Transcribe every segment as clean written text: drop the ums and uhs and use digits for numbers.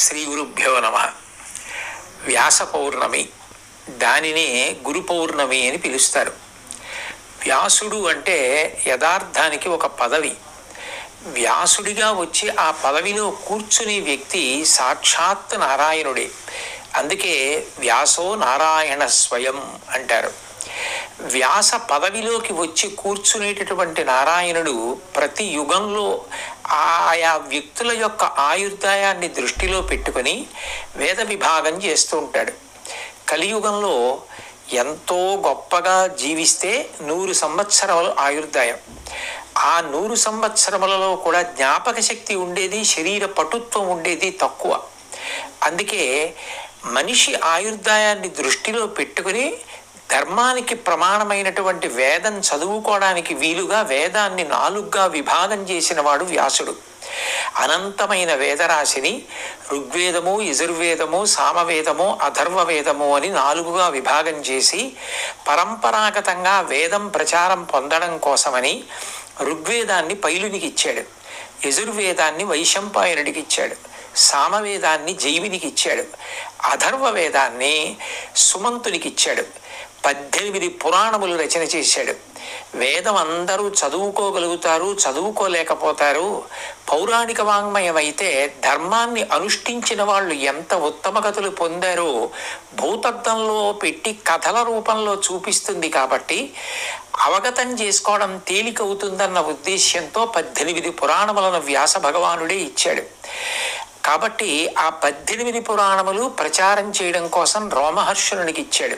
శ్రీ గురుభ్యో నమ. వ్యాస పౌర్ణమి, దానినే గురు పౌర్ణమి అని పిలుస్తారు. వ్యాసుడు అంటే యథార్థానికి ఒక పదవి. వ్యాసుడిగా వచ్చి ఆ పదవిలో కూర్చునే వ్యక్తి సాక్షాత్ నారాయణుడే. అందుకే వ్యాసో నారాయణ స్వయం అంటారు. వ్యాస పదవిలోకి వచ్చి కూర్చునేటటువంటి నారాయణుడు ప్రతి యుగంలో ఆయా వ్యక్తుల యొక్క ఆయుర్దాయాన్ని దృష్టిలో పెట్టుకొని వేద విభాగం చేస్తూ ఉంటాడు. కలియుగంలో ఎంతో గొప్పగా జీవిస్తే 100 సంవత్సరములు ఆయుర్దాయం. ఆ 100 సంవత్సరములలో కూడా జ్ఞాపక శక్తి ఉండేది, శరీర పటుత్వం ఉండేది తక్కువ. అందుకే మనిషి ఆయుర్దాయాన్ని దృష్టిలో పెట్టుకుని ధర్మానికి ప్రమాణమైనటువంటి వేదం చదువుకోవడానికి వీలుగా వేదాన్ని 4గా విభాగం చేసిన వాడు వ్యాసుడు. అనంతమైన వేదరాశిని ఋగ్వేదము, యజుర్వేదము, సామవేదము, అథర్వవేదము అని 4గా విభాగం చేసి పరంపరాగతంగా వేదం ప్రచారం పొందడం కోసమని ఋగ్వేదాన్ని పైలునికి ఇచ్చాడు, యజుర్వేదాన్ని వైశంపాయనుడికి ఇచ్చాడు, సామవేదాన్ని జైమినికి ఇచ్చాడు, అథర్వవేదాన్ని సుమంతునికి ఇచ్చాడు. 18 పురాణములు రచన చేశాడు. వేదం అందరూ చదువుకోగలుగుతారు, చదువుకోలేకపోతారు. పౌరాణిక వాంగ్మయం అయితే ధర్మాన్ని అనుష్ఠించిన వాళ్ళు ఎంత ఉత్తమగతులు పొందారో భూతత్వంలో పెట్టి కథల రూపంలో చూపిస్తుంది. కాబట్టి అవగతం చేసుకోవడం తేలికవుతుందన్న ఉద్దేశ్యంతో 18 పురాణములను వ్యాస భగవానుడే ఇచ్చాడు. కాబట్టి ఆ 18 పురాణములు ప్రచారం చేయడం కోసం రోమహర్షునికి ఇచ్చాడు.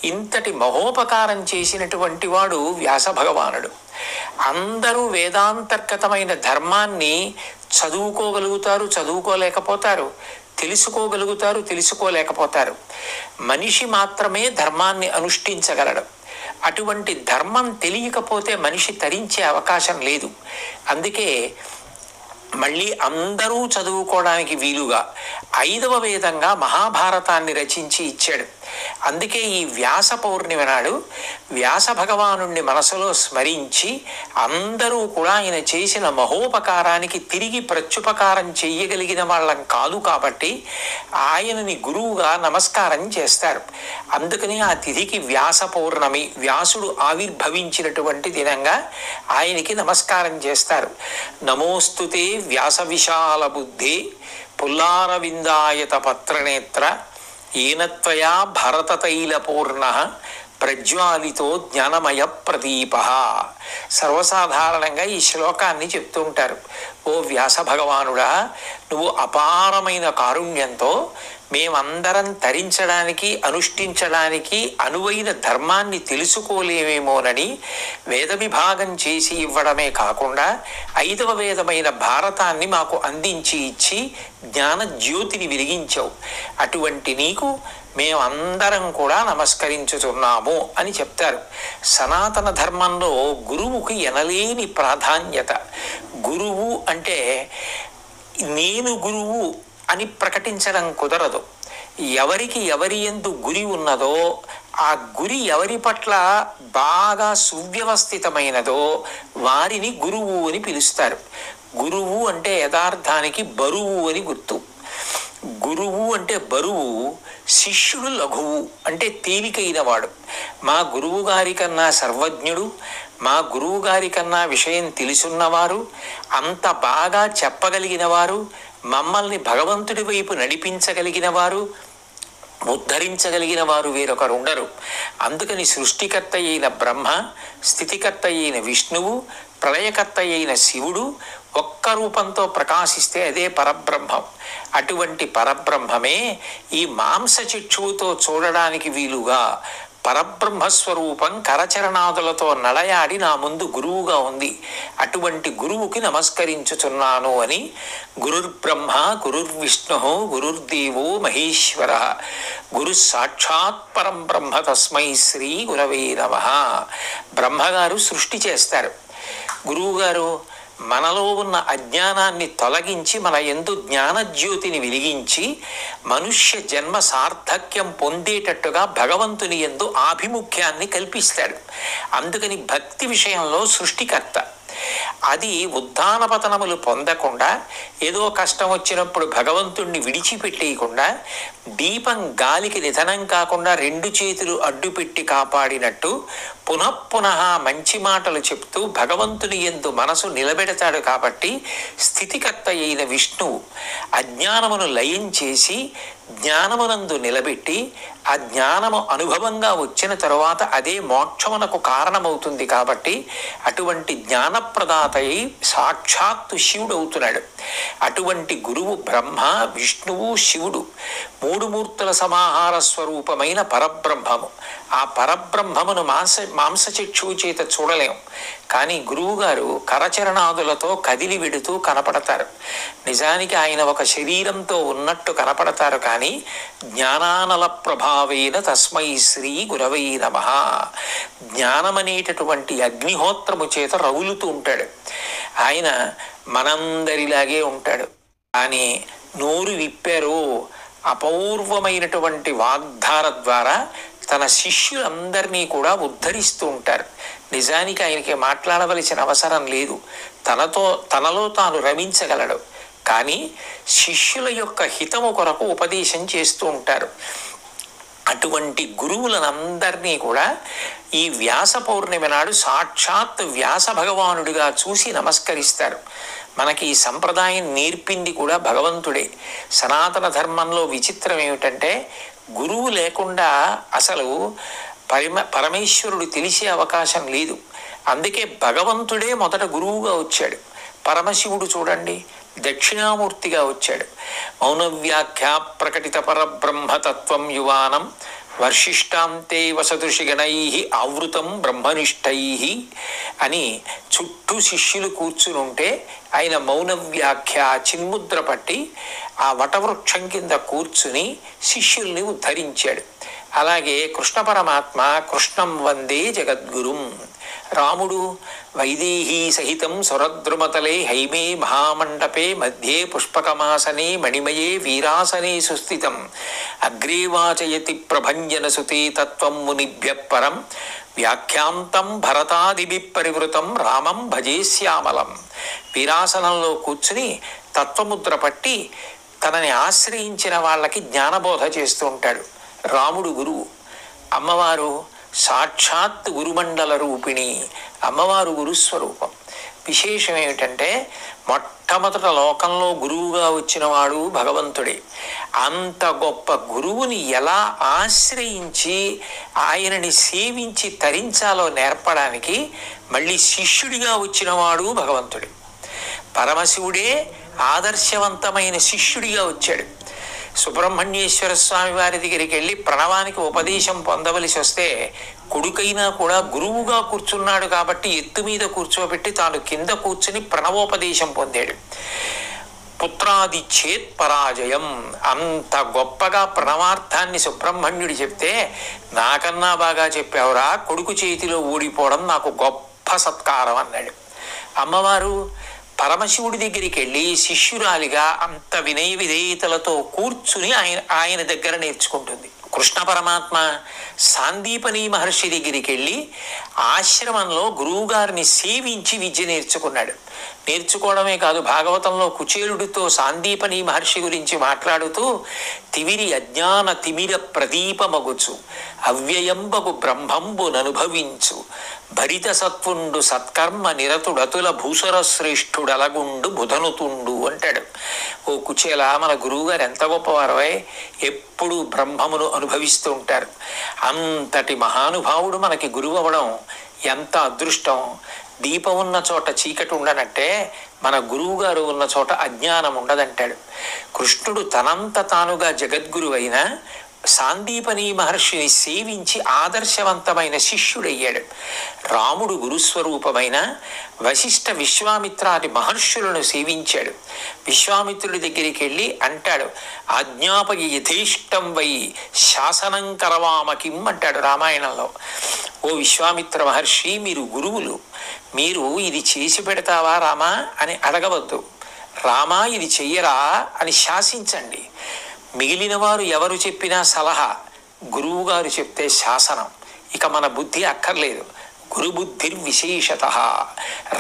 ఇంతటి మహోపకారం చేసినటువంటి వాడు వ్యాస భగవానుడు. అందరూ వేదాంతర్గతమైన ధర్మాన్ని చదువుకోగలుగుతారు, చదువుకోలేకపోతారు, తెలుసుకోగలుగుతారు, తెలుసుకోలేకపోతారు. మనిషి మాత్రమే ధర్మాన్ని అనుష్ఠించగలడు. అటువంటి ధర్మం తెలియకపోతే మనిషి తరించే అవకాశం లేదు. అందుకే మళ్ళీ అందరూ చదువుకోవడానికి వీలుగా 5వ వేదంగా మహాభారతాన్ని రచించి ఇచ్చాడు. అందుకే ఈ వ్యాస పౌర్ణిమ నాడు వ్యాస భగవానుణ్ణి మనసులో స్మరించి అందరూ కూడా ఆయన చేసిన మహోపకారానికి తిరిగి ప్రత్యుపకారం చెయ్యగలిగిన వాళ్ళం కాదు. కాబట్టి ఆయనని గురువుగా నమస్కారం చేస్తారు. అందుకని ఆ తిథికి వ్యాస పౌర్ణమి, వ్యాసుడు ఆవిర్భవించినటువంటి దినంగా ఆయనకి నమస్కారం చేస్తారు. నమోస్తుతే వ్యాస విశాల బుద్ధి పుల్లారవిందాయత పత్రనేత్ర ఏనత్వయా భరతతైల పూర్ణ ప్రజ్వాలితో జ్ఞానమయ ప్రదీప. సర్వసాధారణంగా ఈ శ్లోకాన్ని చెప్తూ ఉంటారు. ఓ వ్యాస భగవానుడా, నువ్వు అపారమైన కారుణ్యంతో మేమందరం తరించడానికి, అనుష్ఠించడానికి అనువైన ధర్మాన్ని తెలుసుకోలేమేమోనని వేద విభాగం చేసి ఇవ్వడమే కాకుండా 5వ వేదమైన భారతాన్ని మాకు అందించి ఇచ్చి జ్ఞాన జ్యోతిని వెలిగించావు. అటువంటి నీకు మేమందరం కూడా నమస్కరించుతున్నాము అని చెప్తారు. సనాతన ధర్మంలో గురువుకి ఎనలేని ప్రాధాన్యత. గురువు అంటే నేను గురువు అని ప్రకటించడం కుదరదు. ఎవరికి ఎవరి యందు గురి ఉన్నదో ఆ గురి ఎవరి పట్ల బాగా సువ్యవస్థితమైనదో వారిని గురువు అని పిలుస్తారు. గురువు అంటే యథార్థానికి బరువు అని గుర్తు. గురువు అంటే బరువు, శిష్యుడు లఘువు అంటే తేలికైన వాడు. మా గురువు గారి కన్నా సర్వజ్ఞుడు, మా గురువు గారి కన్నా విషయం తెలుసున్నవారు, అంత బాగా చెప్పగలిగిన వారు, మమ్మల్ని భగవంతుడి వైపు నడిపించగలిగిన వారు, ఉద్ధరించగలిగిన వారు వేరొకరు ఉండరు. అందుకని సృష్టికర్త అయిన బ్రహ్మ, స్థితికర్త అయిన విష్ణువు, ప్రళయకర్త అయిన శివుడు ఒక్క రూపంతో ప్రకాశిస్తే అదే పరబ్రహ్మం. అటువంటి పరబ్రహ్మమే ఈ మాంసచిక్షువుతో చూడడానికి వీలుగా పరబ్రహ్మస్వరూపం కరచరణాదులతో నడయాడి నా ముందు గురువుగా ఉంది. అటువంటి గురువుకి నమస్కరించుచున్నాను అని గురుర్బ్రహ్మ గురుర్విష్ణు గురుర్దేవో మహేశ్వర గురు సాక్షాత్ పరం బ్రహ్మ తస్మై శ్రీ గురవే నమః. బ్రహ్మగారు సృష్టి చేస్తారు. గురువుగారు మనలో ఉన్న అజ్ఞానాన్ని తొలగించి మన యందు జ్ఞానజ్యోతిని వెలిగించి మనుష్య జన్మ సార్థక్యం పొందేటట్టుగా భగవంతుని యందు ఆభిముఖ్యాన్ని కల్పిస్తాడు. అందుకని భక్తి విషయంలో సృష్టికర్త. అది ఉత్థాన పతనములు పొందకుండా ఏదో కష్టం వచ్చినప్పుడు భగవంతుణ్ణి విడిచిపెట్టేయకుండా దీపం గాలికి నిధనం కాకుండా రెండు చేతులు అడ్డుపెట్టి కాపాడినట్టు పునఃపునః మంచి మాటలు చెప్తూ భగవంతుని యందు మనసు నిలబెడతాడు. కాబట్టి స్థితికర్త అయిన విష్ణువు అజ్ఞానమును లయం చేసి జ్ఞానమునందు నిలబెట్టి ఆ జ్ఞానము అనుభవంగా వచ్చిన తరువాత అదే మోక్షమునకు కారణమవుతుంది. కాబట్టి అటువంటి జ్ఞానప్రదాతయి సాక్షాత్తు శివుడు అవుతున్నాడు. అటువంటి గురువు బ్రహ్మ, విష్ణువు, శివుడు మూడు మూర్తుల సమాహార స్వరూపమైన పరబ్రహ్మము. ఆ పరబ్రహ్మమును మాంసచక్షువు చేత చూడలేం, కానీ గురువుగారు కరచరణాదులతో కదిలి వెడుతూ కనపడతారు. నిజానికి ఆయన ఒక శరీరంతో ఉన్నట్టు కనపడతారు, కానీ జ్ఞానానల ప్రభావేన తస్మై శ్రీ గురవై నమః జ్ఞానమనేటటువంటి అగ్నిహోత్రము చేత రవులుతూ ఉంటాడు. ఆయన మనందరిలాగే ఉంటాడు, కానీ నోరు విప్పారు అపూర్వమైనటువంటి వాగ్ధార ద్వారా తన శిష్యులందరినీ కూడా ఉద్ధరిస్తూ ఉంటారు. నిజానికి ఆయనకి మాట్లాడవలసిన అవసరం లేదు, తనలో తాను రమించగలడు, కానీ శిష్యుల యొక్క హితము కొరకు ఉపదేశం చేస్తూ ఉంటారు. అటువంటి గురువులనందరినీ కూడా ఈ వ్యాస పౌర్ణమి నాడు సాక్షాత్ వ్యాస భగవానుడిగా చూసి నమస్కరిస్తారు. మనకి ఈ సంప్రదాయం నేర్పింది కూడా భగవంతుడే. సనాతన ధర్మంలో విచిత్రం ఏమిటంటే గురువు లేకుండా అసలు పరమేశ్వరుడు తెలిసే అవకాశం లేదు. అందుకే భగవంతుడే మొదట గురువుగా వచ్చాడు. పరమశివుడు చూడండి దక్షిణామూర్తిగా వచ్చాడు. మౌనవ్యాఖ్యా ప్రకటిత పరబ్రహ్మతత్వం యువానం వర్షిష్టాంతే వసదృషిగణై ఆవృతం బ్రహ్మనిష్టై అని చుట్టూ శిష్యులు కూర్చునుంటే ఆయన మౌనవ్యాఖ్య చిన్ముద్ర పట్టి ఆ వటవృక్షం కింద కూర్చుని శిష్యుల్ని ఉద్ధరించాడు. అలాగే కృష్ణ పరమాత్మ కృష్ణం వందే జగద్గురుం. రాముడు వైదేహీ సహితం సురద్రుమతలే హైమే మహామండపే మధ్యే పుష్పకమాసనే మణిమయే వీరాసనే సుస్థితం అగ్రే వాచయతి ప్రభంజన సుతే తత్వం మునిభ్య పరం వ్యాఖ్యాంతం భరతాదిభి పరివృతం రామం భజే శ్యామలం. వీరాసనంలో కూర్చుని తత్వముద్ర పట్టి తనని ఆశ్రయించిన వాళ్ళకి జ్ఞానబోధ చేస్తూ ఉంటాడు. రాముడు గురువు, అమ్మవారు సాక్షాత్ గురుమండల రూపిణి, అమ్మవారు గురుస్వరూపం. విశేషం ఏమిటంటే మొట్టమొదట లోకంలో గురువుగా వచ్చినవాడు భగవంతుడే. అంత గొప్ప గురువుని ఎలా ఆశ్రయించి ఆయనని సేవించి తరించాలో నేర్పడానికి మళ్ళీ శిష్యుడిగా వచ్చినవాడు భగవంతుడే. పరమశివుడే ఆదర్శవంతమైన శిష్యుడిగా వచ్చాడు. సుబ్రహ్మణ్యేశ్వర స్వామి వారి దగ్గరికి వెళ్ళి ప్రణవానికి ఉపదేశం పొందవలసి వస్తే కొడుకైనా కూడా గురువుగా కూర్చున్నాడు కాబట్టి ఎత్తు మీద కూర్చోబెట్టి తాను కింద కూర్చుని ప్రణవోపదేశం పొందాడు. పుత్రాది చేత్ పరాజయం, అంత గొప్పగా ప్రణవార్థాన్ని సుబ్రహ్మణ్యుడు చెప్తే నాకన్నా బాగా చెప్పావురా, కొడుకు చేతిలో ఓడిపోవడం నాకు గొప్ప సత్కారం అన్నాడు. అమ్మవారు పరమశివుడి దగ్గరికి వెళ్ళి శిష్యురాలిగా అంత వినయ విధేయతలతో కూర్చుని ఆయన దగ్గర నేర్చుకుంటుంది. కృష్ణ పరమాత్మ సాందీపని మహర్షి దగ్గరికి వెళ్ళి ఆశ్రమంలో గురువుగారిని సేవించి విద్య నేర్చుకున్నాడు. నేర్చుకోవడమే కాదు, భాగవతంలో కుచేలుడితో సాందీపని మహర్షి గురించి మాట్లాడుతూ తివిరి అజ్ఞాన తిమిర ప్రదీపమగుచు అవ్యయంబగు బ్రహ్మంబుననుభవించు భరిత సత్వుండు సత్కర్మ నిరతుడతుల భూసర శ్రేష్ఠుడలగుండు బుధనుతుండు అంటాడు. ఓ కుచేల, మన గురువుగారు ఎంత గొప్పవారో, ఎప్పుడు బ్రహ్మమును అనుభవిస్తూ ఉంటారు. అంతటి మహానుభావుడు మనకి గురువు అవ్వడం ఎంత అదృష్టం. దీపం ఉన్న చోట చీకటి ఉండనట్టే మన గురువుగారు ఉన్న చోట అజ్ఞానం ఉండదంటాడు. కృష్ణుడు తనంత తానుగా జగద్గురువైన సాందీపని మహర్షిని సేవించి ఆదర్శవంతమైన శిష్యుడయ్యాడు. రాముడు గురుస్వరూపమైన వశిష్ఠ విశ్వామిత్రాది మహర్షులను సేవించాడు. విశ్వామిత్రుడి దగ్గరికి వెళ్ళి అంటాడు, ఆజ్ఞాపకి యథేష్టం వై శాసనం కరవామకిం అంటాడు రామాయణంలో. ఓ విశ్వామిత్ర మహర్షి, మీరు గురువులు, మీరు ఇది చేసి పెడతావా రామా అని అడగవద్దు. రామా ఇది చెయ్యరా అని శాసించండి. మిగిలిన వారు ఎవరు చెప్పినా సలహా, గురువుగారు చెప్తే శాసనం. ఇక మన బుద్ధి అక్కర్లేదు. గురుబుద్ధిర్విశేషత.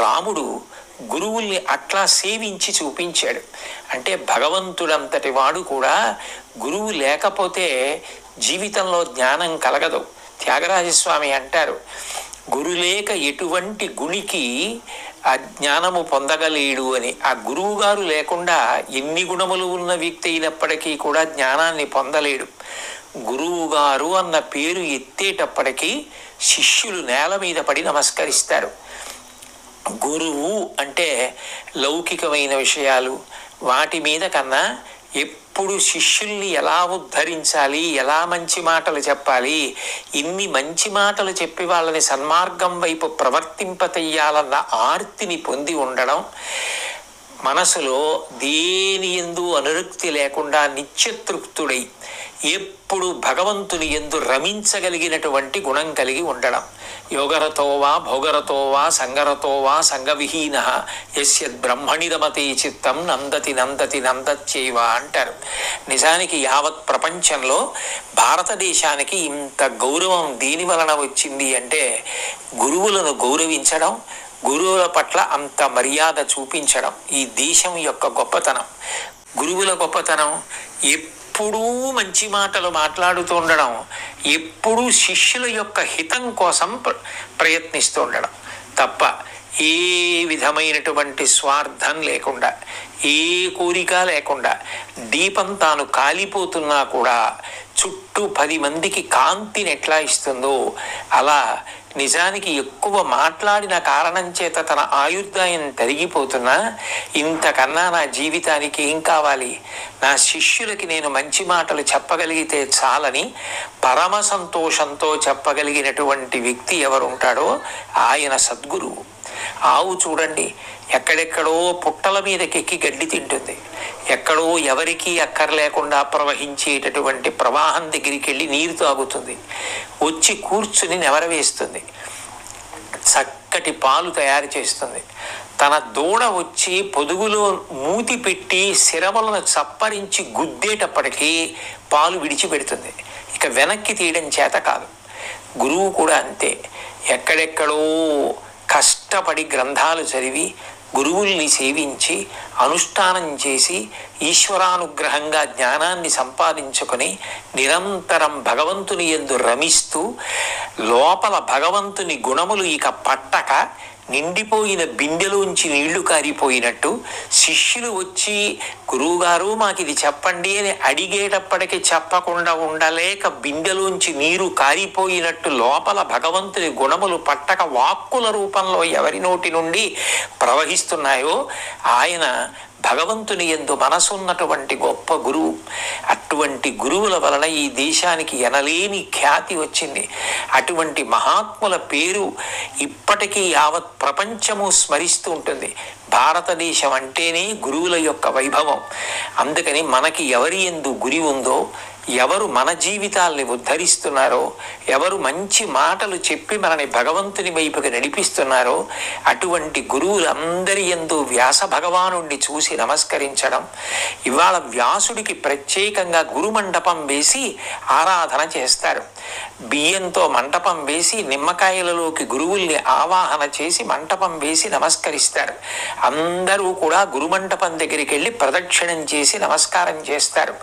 రాముడు గురువుల్ని అట్లా సేవించి చూపించాడు. అంటే భగవంతుడంతటి వాడు కూడా గురువు లేకపోతే జీవితంలో జ్ఞానం కలగదు. త్యాగరాజస్వామి అంటారు, గురులేక ఎటువంటి గుణికి ఆ జ్ఞానము పొందగలేడు అని. ఆ గురువు గారు లేకుండా ఎన్ని గుణములు ఉన్న వ్యక్తి అయినప్పటికీ కూడా జ్ఞానాన్ని పొందలేడు. గురువు గారు అన్న పేరు ఎత్తేటప్పటికీ శిష్యులు నేల మీద పడి నమస్కరిస్తారు. గురువు అంటే లౌకికమైన విషయాలు వాటి మీద కన్నా ఎప్పుడు శిష్యుల్ని ఎలా ఉద్ధరించాలి, ఎలా మంచి మాటలు చెప్పాలి, ఇన్ని మంచి మాటలు చెప్పి వాళ్ళని సన్మార్గం వైపు ప్రవర్తింపతెయ్యాలన్న ఆర్తిని పొంది ఉండడం, మనసులో దేని యందు అనురక్తి లేకుండా నిత్యతృప్తుడై ఎప్పుడు భగవంతుని యందు రమించగలిగినటువంటి గుణం కలిగి ఉండడం. యోగరతోవా భోగరతోవా సంగరతోవా సంగవిహీన యస్యద్ బ్రహ్మణి రమతే చిత్తం నందతి నందతి నందత్యైవ అంటారు. నిజానికి యావత్ ప్రపంచంలో భారతదేశానికి ఇంత గౌరవం దేని వలన వచ్చింది అంటే గురువులను గౌరవించడం, గురువుల పట్ల అంత మర్యాద చూపించడం ఈ దేశం యొక్క గొప్పతనం. గురువుల గొప్పతనం ఎప్పుడూ మంచి మాటలు మాట్లాడుతూ ఉండడం, ఎప్పుడూ శిష్యుల యొక్క హితం కోసం ప్రయత్నిస్తూ ఉండడం తప్ప ఏ విధమైనటువంటి స్వార్థం లేకుండా, ఏ కోరిక లేకుండా, దీపం తాను కాలిపోతున్నా కూడా చుట్టూ 10 మందికి కాంతిని ఎట్లా ఇస్తుందో అలా నిజానికి ఎక్కువ మాట్లాడిన కారణం చేత తన ఆయుర్దాయం తరిగిపోతున్నా ఇంతకన్నా నా జీవితానికి ఏం కావాలి, నా శిష్యులకి నేను మంచి మాటలు చెప్పగలిగితే చాలని పరమ సంతోషంతో చెప్పగలిగినటువంటి వ్యక్తి ఎవరుంటాడో ఆయన సద్గురువు. ఆవు చూడండి, ఎక్కడెక్కడో పుట్టల మీదకెక్కి గడ్డి తింటుంది, ఎక్కడో ఎవరికీ అక్కర్లేకుండా ప్రవహించేటటువంటి ప్రవాహం దగ్గరికి వెళ్ళి నీరు తాగుతుంది, వచ్చి కూర్చుని నెవరవేస్తుంది, చక్కటి పాలు తయారు చేస్తుంది. తన దూడ వచ్చి పొదుగులో మూతి పెట్టి శిరవలను చప్పరించి గుద్దేటప్పటికీ పాలు విడిచిపెడుతుంది, ఇక వెనక్కి తీయడం చేత కాదు. గురువు కూడా అంతే, ఎక్కడెక్కడో కష్టపడి గ్రంథాలు చదివి గురువుల్ని సేవించి అనుష్ఠానం చేసి ఈశ్వరానుగ్రహంగా జ్ఞానాన్ని సంపాదించుకొని నిరంతరం భగవంతుని యందు రమిస్తూ లోపల భగవంతుని గుణములు ఇక పట్టక నిండిపోయిన బిందెలోంచి నీళ్లు కారిపోయినట్టు శిష్యులు వచ్చి గురువుగారు మాకు ఇది చెప్పండి అని అడిగేటప్పటికి చెప్పకుండా ఉండలేక బిందెలోంచి నీరు కారిపోయినట్టు లోపల భగవంతుని గుణములు పట్టక వాక్కుల రూపంలో ఎవరి నోటి నుండి ప్రవహిస్తున్నాయో ఆయన భగవంతుని యందు మనసున్నటువంటి గొప్ప గురువు. అటువంటి గురువుల వలన ఈ దేశానికి ఎనలేని ఖ్యాతి వచ్చింది. అటువంటి మహాత్ముల పేరు ఇప్పటికీ యావత్ ప్రపంచము స్మరిస్తూ ఉంటుంది. భారతదేశం అంటేనే గురువుల యొక్క వైభవం. అందుకని మనకి ఎవరి యందు గురి ఉందో, ఎవరు మన జీవితాల్ని ఉద్ధరిస్తున్నారో, ఎవరు మంచి మాటలు చెప్పి మనని భగవంతుని వైపుకి నడిపిస్తున్నారో అటువంటి గురువులందరి యందు వ్యాస భగవానుణ్ణి చూసి నమస్కరించడం. ఇవాళ వ్యాసుడికి ప్రత్యేకంగా గురు మండపం వేసి ఆరాధన చేస్తారు. బియ్యంతో మంటపం వేసి నిమ్మకాయలలోకి గురువుల్ని ఆవాహన చేసి మంటపం వేసి నమస్కరిస్తారు. అందరూ కూడా గురుమంటపం దగ్గరికి వెళ్ళి ప్రదక్షిణం చేసి నమస్కారం చేస్తారు.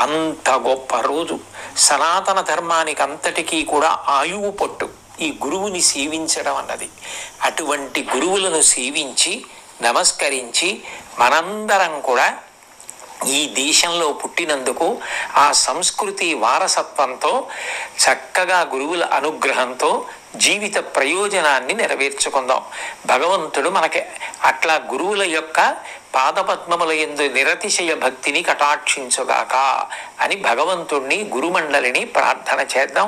అంత గొప్ప రోజు. సనాతన ధర్మానికి అంతటికీ కూడా ఆయువు పట్టు ఈ గురువుని సేవించడం అన్నది. అటువంటి గురువులను సేవించి నమస్కరించి మనందరం కూడా ఈ దేశంలో పుట్టినందుకు ఆ సంస్కృతి వారసత్వంతో చక్కగా గురువుల అనుగ్రహంతో జీవిత ప్రయోజనాన్ని నెరవేర్చుకుందాం. భగవంతుడు మనకి అట్లా గురువుల యొక్క పాదపద్మముల యందు నిరతిశయ భక్తిని కటాక్షించుగాక అని భగవంతుణ్ణి గురుమండలిని ప్రార్థన చేద్దాం.